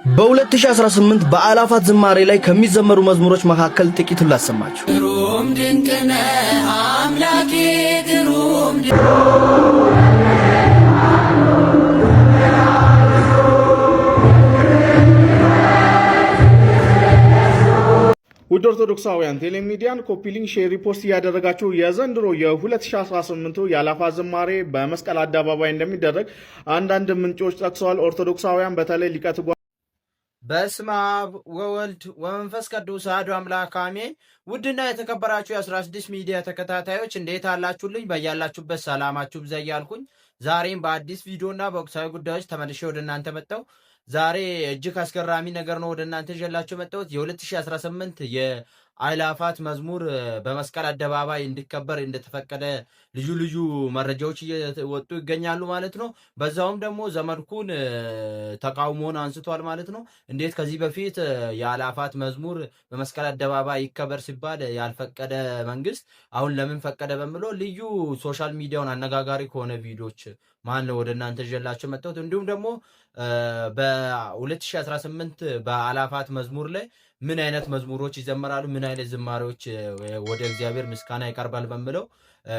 በ2018 በአላፋት ዝማሬ ላይ ከሚዘመሩ መዝሙሮች መካከል ጥቂቱን ላሰማችሁ። ግሩም ድንቅ ነህ አምላኬ ግሩም ውድ ኦርቶዶክሳውያን ቴሌሚዲያን ኮፒ ሊንክ ሼር ሪፖስት እያደረጋችሁ የዘንድሮ የ2018 የአላፋት ዝማሬ በመስቀል አደባባይ እንደሚደረግ አንዳንድ ምንጮች ጠቅሰዋል። ኦርቶዶክሳውያን በተለይ ሊቀ ትጉሃን በስመ አብ ወወልድ ወመንፈስ ቅዱስ አሐዱ አምላክ አሜን። ውድና የተከበራችሁ የ16 ሚዲያ ተከታታዮች እንዴት አላችሁልኝ? በያላችሁበት ሰላማችሁ ብዛ እያልኩኝ ዛሬም በአዲስ ቪዲዮና በወቅታዊ ጉዳዮች ተመልሼ ወደ እናንተ መጣሁ። ዛሬ እጅግ አስገራሚ ነገር ነው ወደ እናንተ ይዤላችሁ መጣሁት። የ2018 የአእላፋት መዝሙር በመስቀል አደባባይ እንዲከበር እንደተፈቀደ ልዩ ልዩ መረጃዎች እየወጡ ይገኛሉ ማለት ነው። በዛውም ደግሞ ዘመድኩን ተቃውሞውን አንስቷል ማለት ነው። እንዴት ከዚህ በፊት የአእላፋት መዝሙር በመስቀል አደባባይ ይከበር ሲባል ያልፈቀደ መንግስት አሁን ለምን ፈቀደ በሚለው ልዩ ሶሻል ሚዲያውን አነጋጋሪ ከሆነ ቪዲዮዎች ማን ነው ወደ እናንተ ይዤላችሁ መጣሁት። እንዲሁም ደግሞ በ2018 በአእላፋት መዝሙር ላይ ምን አይነት መዝሙሮች ይዘመራሉ፣ ምን አይነት ዝማሬዎች ወደ እግዚአብሔር ምስጋና ይቀርባል በሚለው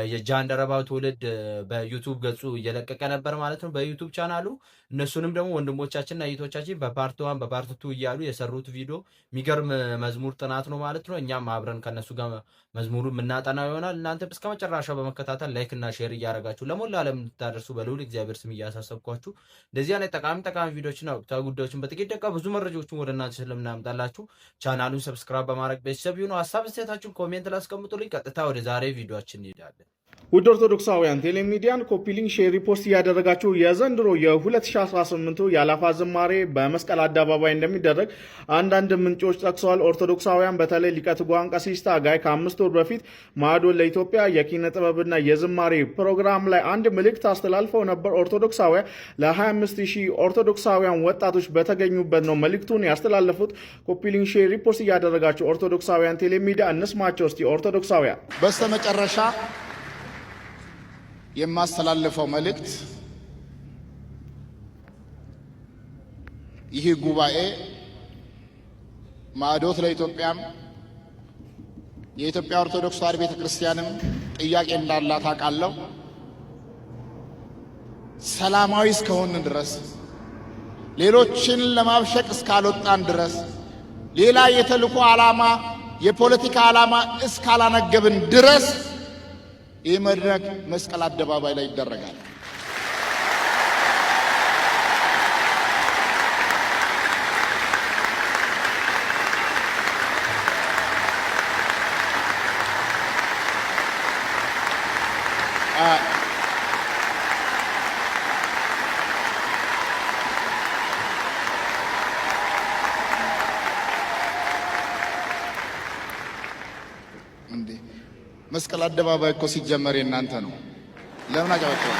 የጃንደረባው ትውልድ በዩቲዩብ ገጹ እየለቀቀ ነበር ማለት ነው፣ በዩቲዩብ ቻናሉ። እነሱንም ደግሞ ወንድሞቻችንና እህቶቻችን በፓርት 1 በፓርት 2 እያሉ የሰሩት ቪዲዮ የሚገርም መዝሙር ጥናት ነው ማለት ነው። እኛም አብረን ከነሱ ጋር መዝሙሩ የምናጠናው ይሆናል። እናንተ እስከ መጨረሻው በመከታተል ላይክ እና ሼር እያደረጋችሁ ለሞላ ዓለም እንድታደርሱ በልዑል እግዚአብሔር ስም እያሳሰብኳችሁ እንደዚህ አይነት ጠቃሚ ቪዲዮዎችና ወቅታዊ ጉዳዮችን በጥቂት ደቂቃ ብዙ መረጃዎችን ወደ እናንተ ስለምናመጣላችሁ ቻናሉን ሰብስክራይብ በማድረግ ቤተሰብ ይሁኑ። ሀሳብ አስተያየታችሁን ኮሜንት ላይ አስቀምጡልኝ። ቀጥታ ወደ ዛሬ ቪዲዮአችን እንሄዳለን። ውድ ኦርቶዶክሳውያን ቴሌሚዲያን ኮፒ ሊንክ ሼር ሪፖስት እያደረጋችሁ የዘንድሮ የ2018 የአእላፋት ዝማሬ በመስቀል አደባባይ እንደሚደረግ አንዳንድ ምንጮች ጠቅሰዋል። ኦርቶዶክሳውያን በተለይ ሊቀ ትጉሃን ቀሲስ ታጋይ ከ5 ወር በፊት ማዕዶ ለኢትዮጵያ የኪነ ጥበብና የዝማሬ ፕሮግራም ላይ አንድ መልእክት አስተላልፈው ነበር። ኦርቶዶክሳውያን ለ25000 ኦርቶዶክሳውያን ወጣቶች በተገኙበት ነው መልእክቱን ያስተላለፉት። ኮፒ ሊንክ ሼር ሪፖስት እያደረጋችሁ ኦርቶዶክሳውያን ቴሌሚዲያ እንስማቸው እስቲ። ኦርቶዶክሳውያን በስተመጨረሻ የማስተላልፈው መልእክት ይህ ጉባኤ ማዕዶት ለኢትዮጵያም የኢትዮጵያ ኦርቶዶክስ ተዋሕዶ ቤተክርስቲያንም ጥያቄ እንዳላት አውቃለሁ። ሰላማዊ እስከሆን ድረስ ሌሎችን ለማብሸቅ እስካልወጣን ድረስ ሌላ የተልእኮ ዓላማ የፖለቲካ ዓላማ እስካላነገብን ድረስ ይህ መድረክ መስቀል አደባባይ ላይ ይደረጋል። መስቀል አደባባይ እኮ ሲጀመር የእናንተ ነው። ለምን አጫወተው?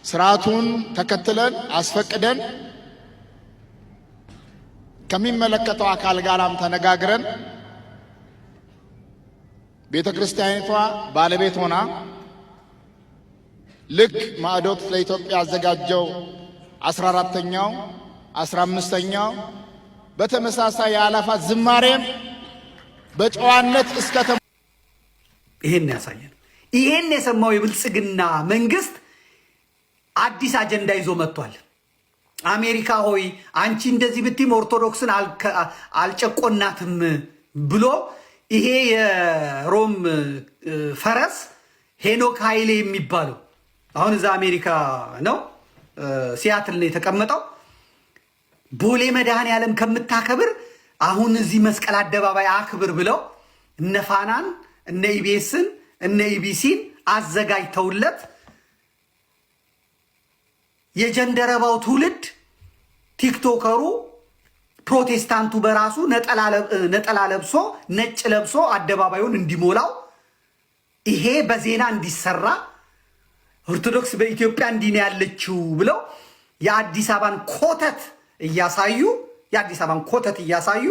ስርዓቱን ተከትለን አስፈቅደን ከሚመለከተው አካል ጋርም ተነጋግረን ቤተክርስቲያኒቷ ባለቤት ሆና ልክ ማዕዶት ለኢትዮጵያ ያዘጋጀው 14ኛው 15ኛው በተመሳሳይ የአእላፋት ዝማሬም በጨዋነት ይሄን ያሳያል። ይሄን የሰማው የብልጽግና መንግስት አዲስ አጀንዳ ይዞ መጥቷል። አሜሪካ ሆይ አንቺ እንደዚህ ብትም ኦርቶዶክስን አልጨቆናትም ብሎ ይሄ የሮም ፈረስ ሄኖክ ኃይሌ የሚባለው አሁን እዛ አሜሪካ ነው ሲያትል ነው የተቀመጠው። ቦሌ መድኃኔዓለም ከምታከብር አሁን እዚህ መስቀል አደባባይ አክብር ብለው እነ ፋናን እነ ኢቢኤስን እነ ኢቢሲን አዘጋጅተውለት የጀንደረባው ትውልድ ቲክቶከሩ ፕሮቴስታንቱ በራሱ ነጠላ ለብሶ ነጭ ለብሶ አደባባዩን እንዲሞላው ይሄ በዜና እንዲሰራ ኦርቶዶክስ በኢትዮጵያ እንዲህ ነው ያለችው ብለው የአዲስ አበባን ኮተት እያሳዩ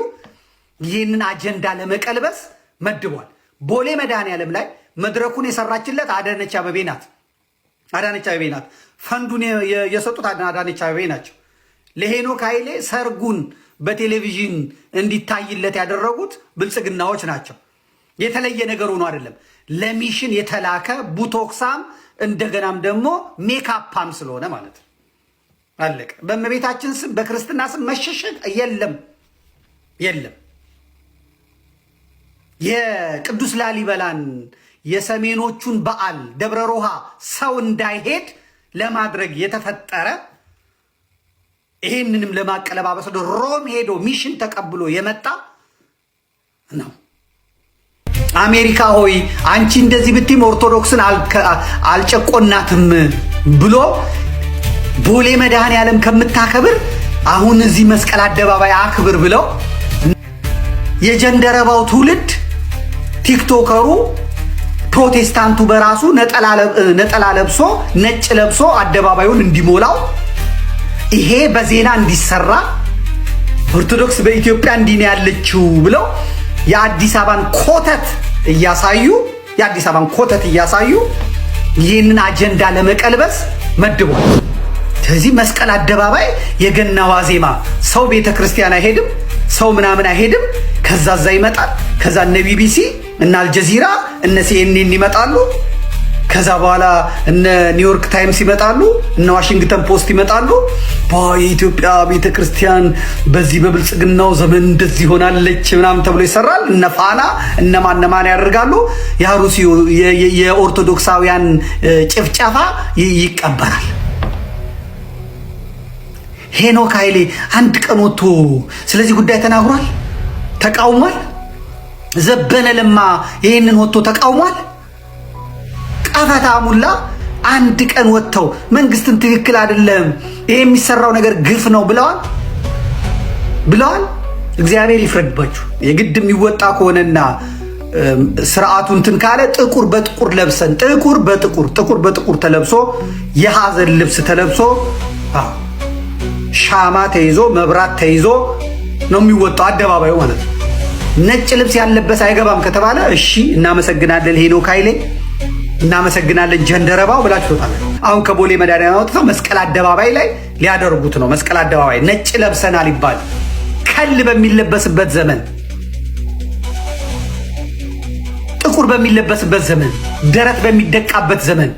ይህንን አጀንዳ ለመቀልበስ መድቧል። ቦሌ መድኃኔዓለም ላይ መድረኩን የሰራችለት አዳነች አቤቤ ናት። ፈንዱን የሰጡት አዳነች አቤቤ ናቸው። ለሄኖክ ኃይሌ ሰርጉን በቴሌቪዥን እንዲታይለት ያደረጉት ብልጽግናዎች ናቸው። የተለየ ነገር ሆኖ አይደለም። ለሚሽን የተላከ ቡቶክሳም እንደገናም ደግሞ ሜካፓም ስለሆነ ማለት ነው። አለቀ። በእመቤታችን ስም በክርስትና ስም መሸሸግ የለም። የቅዱስ ላሊበላን የሰሜኖቹን በዓል ደብረ ሮሃ ሰው እንዳይሄድ ለማድረግ የተፈጠረ ይሄንንም ለማቀለባበስ ሮም ሄዶ ሚሽን ተቀብሎ የመጣ ነው። አሜሪካ ሆይ አንቺ እንደዚህ ብትም ኦርቶዶክስን አልጨቆናትም ብሎ ቦሌ መድኃኔዓለም ከምታከብር አሁን እዚህ መስቀል አደባባይ አክብር ብለው የጀንደረባው ትውልድ ቲክቶከሩ ፕሮቴስታንቱ በራሱ ነጠላ ለብሶ ነጭ ለብሶ አደባባዩን እንዲሞላው ይሄ በዜና እንዲሰራ ኦርቶዶክስ በኢትዮጵያ እንዲህ ነው ያለችው ብለው የአዲስ አበባን ኮተት እያሳዩ ይህንን አጀንዳ ለመቀልበስ መድቧል። ስለዚህ መስቀል አደባባይ የገና ዋዜማ ሰው ቤተ ክርስቲያን አይሄድም፣ ሰው ምናምን አይሄድም። ከዛ ይመጣል። ከዛ እነ ቢቢሲ እነ አልጀዚራ እነ ሲኤንኤን ይመጣሉ። ከዛ በኋላ እነ ኒውዮርክ ታይምስ ይመጣሉ፣ እነ ዋሽንግተን ፖስት ይመጣሉ። የኢትዮጵያ ቤተ ክርስቲያን በዚህ በብልጽግናው ዘመን እንደዚህ ሆናለች ምናምን ተብሎ ይሰራል። እነ ፋና እነማን ያደርጋሉ። የአሩሲ የኦርቶዶክሳውያን ጭፍጨፋ ይቀበራል። ሄኖክ ኃይሌ አንድ ቀን ወጥቶ ስለዚህ ጉዳይ ተናግሯል፣ ተቃውሟል። ዘበነ ለማ ይሄንን ወጥቶ ተቃውሟል። ቀፈታ ሙላ አንድ ቀን ወጥተው መንግስትን ትክክል አይደለም ይሄ የሚሰራው ነገር ግፍ ነው ብለዋል። እግዚአብሔር ይፍረድባችሁ። የግድ የሚወጣ ከሆነና ስርዓቱ እንትን ካለ ጥቁር በጥቁር ተለብሶ የሐዘን ልብስ ተለብሶ ሻማ ተይዞ መብራት ተይዞ ነው የሚወጣው አደባባዩ ማለት ነው። ነጭ ልብስ ያለበስ አይገባም ከተባለ እሺ እናመሰግናለን ሄኖክ ኃይሌ እናመሰግናለን ጀንደረባው ብላችሁ ተጣጣለ። አሁን ከቦሌ መድኃኔዓለም ወጥተው መስቀል አደባባይ ላይ ሊያደርጉት ነው። መስቀል አደባባይ ነጭ ለብሰናል ይባል ከል በሚለበስበት ዘመን፣ ጥቁር በሚለበስበት ዘመን፣ ደረት በሚደቃበት ዘመን፣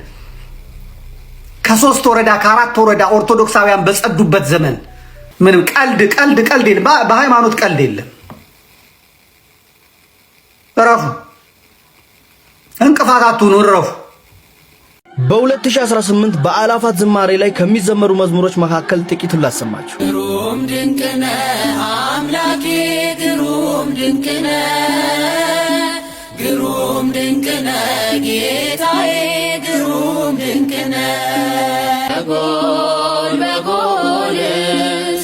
ከ3 ወረዳ ከ4 ወረዳ ኦርቶዶክሳውያን በጸዱበት ዘመን ምንም ቀልድ የለም። በሃይማኖት ቀልድ የለም። እረፉ፣ እንቅፋት አትሁኑ፣ እረፉ። በ2018 በአላፋት ዝማሬ ላይ ከሚዘመሩ መዝሙሮች መካከል ጥቂቱን ላሰማችሁ። ግሩም ድንቅነ አምላኬ ግሩም ድንቅነ ግሩም ድንቅነ ጌታዬ ግሩም ድንቅነ በጎል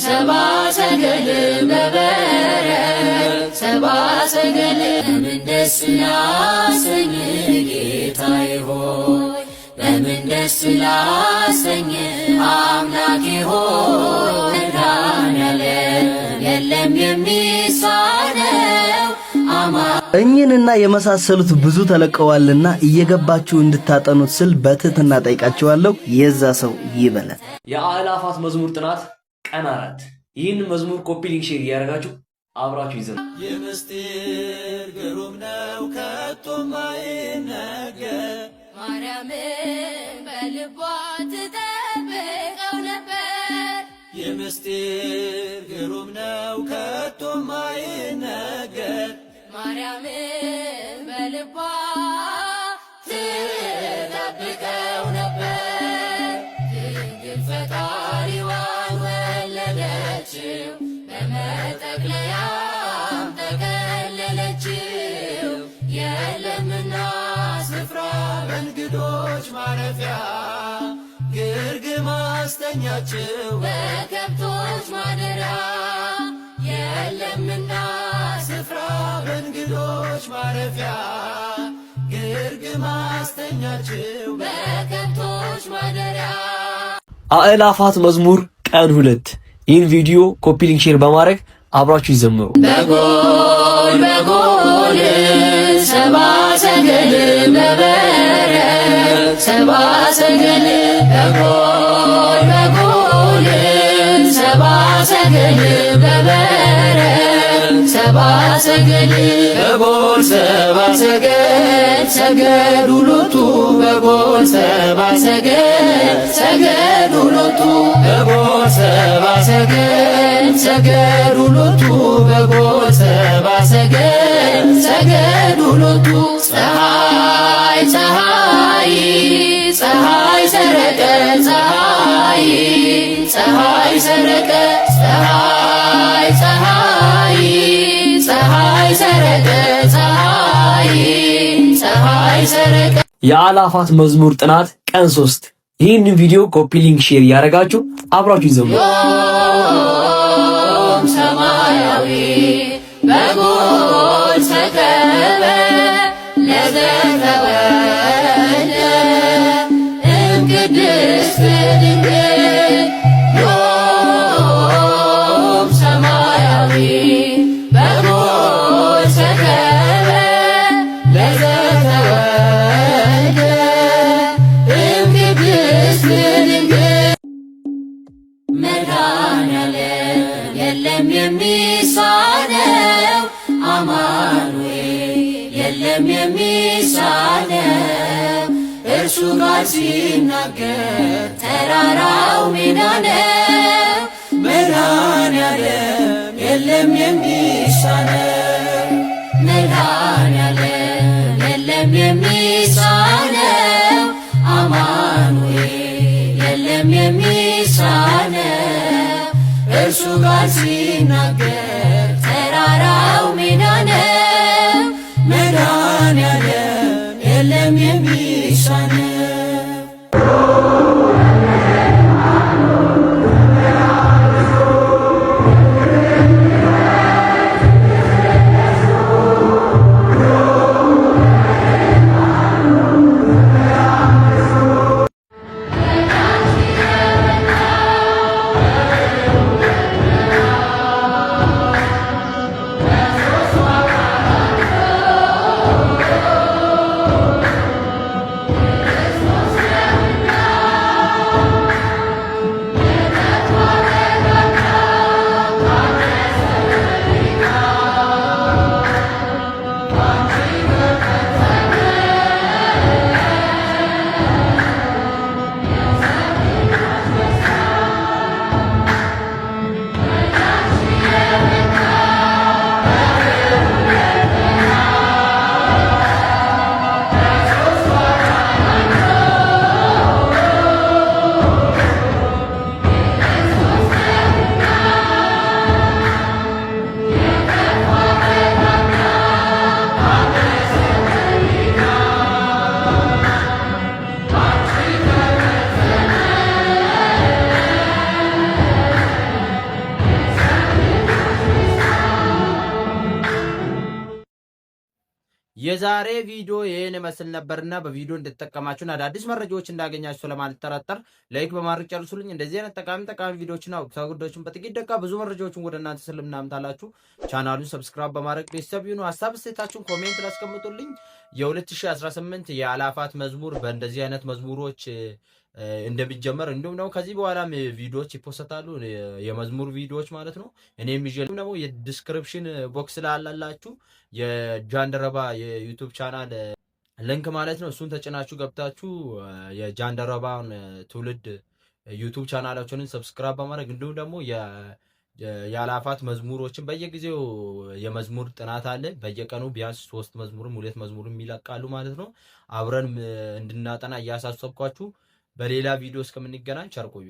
ሰባ ሰገል በበረት ሰባ ሰገል በምን ደስ ላሰኝ ጌታዬ ሆይ በምን ደስ ላሰኝ አምላኬ ሆይ መድኃኔዓለም የለም የሚሳነው እኚህንና የመሳሰሉት ብዙ ተለቀዋልና እየገባችሁ እንድታጠኑት ስል በትህትና ጠይቃችኋለሁ። የዛ ሰው ይበላል። የአእላፋት መዝሙር ጥናት ቀን 4 ይህን መዝሙር ኮፒ ሊንክ ሼር እያደረጋችሁ አብራችሁ ይዘን የምስጢር ግሩም ነው ከቶም አይነገር ማርያምን በልቧ ትጠብቀው ነበር። የምስጢር ግሩም ነው ከቶም አይነገር ማርያምን በልቧ ትጠብቀው ነበር። ድንግል ፈጣሪዋን ወለደችው በመጠቅለያም ጠቀለለችው። የለምና ስፍራ በእንግዶች ማረፊያ ግርግም አስተኛችው በከብቶች ማደሪያ። የለምና ስፍራ በእንግዶች ማረፊያ ግርግም አስተኛችው በከብቶች ማደሪያ። አእላፋት መዝሙር ቀን 2 ይህን ቪዲዮ ኮፒ ሊንክ ሼር በማድረግ አብራችሁ ይዘምሩ። በጎል ሰባ ሰገል በበረት ሰባ ሰገል በጎል በጎል ሰባ ሰገል በበረት ሰባ ሰገል በጎል ሰባ ሰገል ሰገዱ ሎቱ በጎል ሰባ ሰገል ሰገዱ ሎቱ በጎል ሰባ ሰገል ሰገዱ ሎቱ በጎል ሰባ ሰገል ሰገዱ ሎቱ ፀሐይ ፀሐይ ፀሐይ ሰረቀ ፀሐይ ፀሐይ ሰረቀ ፀሐይ ፀሐይ ፀሐይ ሰረቀ ፀሐይ ፀሐይ ሰረቀ። የአእላፋት መዝሙር ጥናት ቀን 3። ይህንን ቪዲዮ ኮፒ ሊንክ ሼር ያደረጋችሁ አብራችሁ ይዘሙ። ሰማያዊ በጎል ሰከበ ለዘተወልደ እምቅድስት ድንግል ዮም ሰማያዊ በጎል ሰከበ ለዘተወልደ እምቅድስት ድንግል መድኃኔዓለም የለም የሚሳነው አማኑኤል የለም የሚሳነው እርሱ ጋር ሲናገር ተራራው ሜዳ ነው። መድኃኔዓለም የለም የሚሳነው መድኃኔዓለም የለም የሚሳነው አማኑኤል የለም የሚሳነው እርሱ ጋር ሲናገር ተራራው ሜዳ ነው። መድኃኔዓለም የለም የሚሳነው የዛሬ ቪዲዮ ይሄን መስል ነበርና በቪዲዮ እንድትጠቀማችሁና አዳዲስ መረጃዎች እንዳገኛችሁ ለማልጠራጠር ላይክ በማድረግ ጨርሱልኝ። እንደዚህ አይነት ጠቃሚ ቪዲዮዎችና ወቅታዊ ጉዳዮችን በጥቂት ደቂቃ ብዙ መረጃዎችን ወደ እናንተ ስለምናምጣላችሁ ቻናሉን ሰብስክራይብ በማድረግ ቤተሰብ ይሁኑ። ሀሳብ አስተያየታችሁን ኮሜንት ላይ አስቀምጡልኝ። የ2018 የአእላፋት መዝሙር በእንደዚህ አይነት መዝሙሮች እንደሚጀመር እንዲሁም ደግሞ ከዚህ በኋላም ቪዲዮዎች ይፖሰታሉ፣ የመዝሙር ቪዲዮዎች ማለት ነው። እኔም ይዤ ደግሞ የዲስክሪፕሽን ቦክስ ላይ አላላችሁ የጃንደረባ የዩቲዩብ ቻናል ሊንክ ማለት ነው። እሱን ተጭናችሁ ገብታችሁ የጃንደረባውን ትውልድ ዩቲዩብ ቻናላችንን ሰብስክራይብ በማድረግ እንዲሁም ደግሞ የአእላፋት መዝሙሮችን በየጊዜው የመዝሙር ጥናት አለ። በየቀኑ ቢያንስ 3 መዝሙርም 2 መዝሙርም ይለቃሉ ማለት ነው። አብረን እንድናጠና እያሳሰብኳችሁ በሌላ ቪዲዮ እስከምንገናኝ ቸር ቆዩ።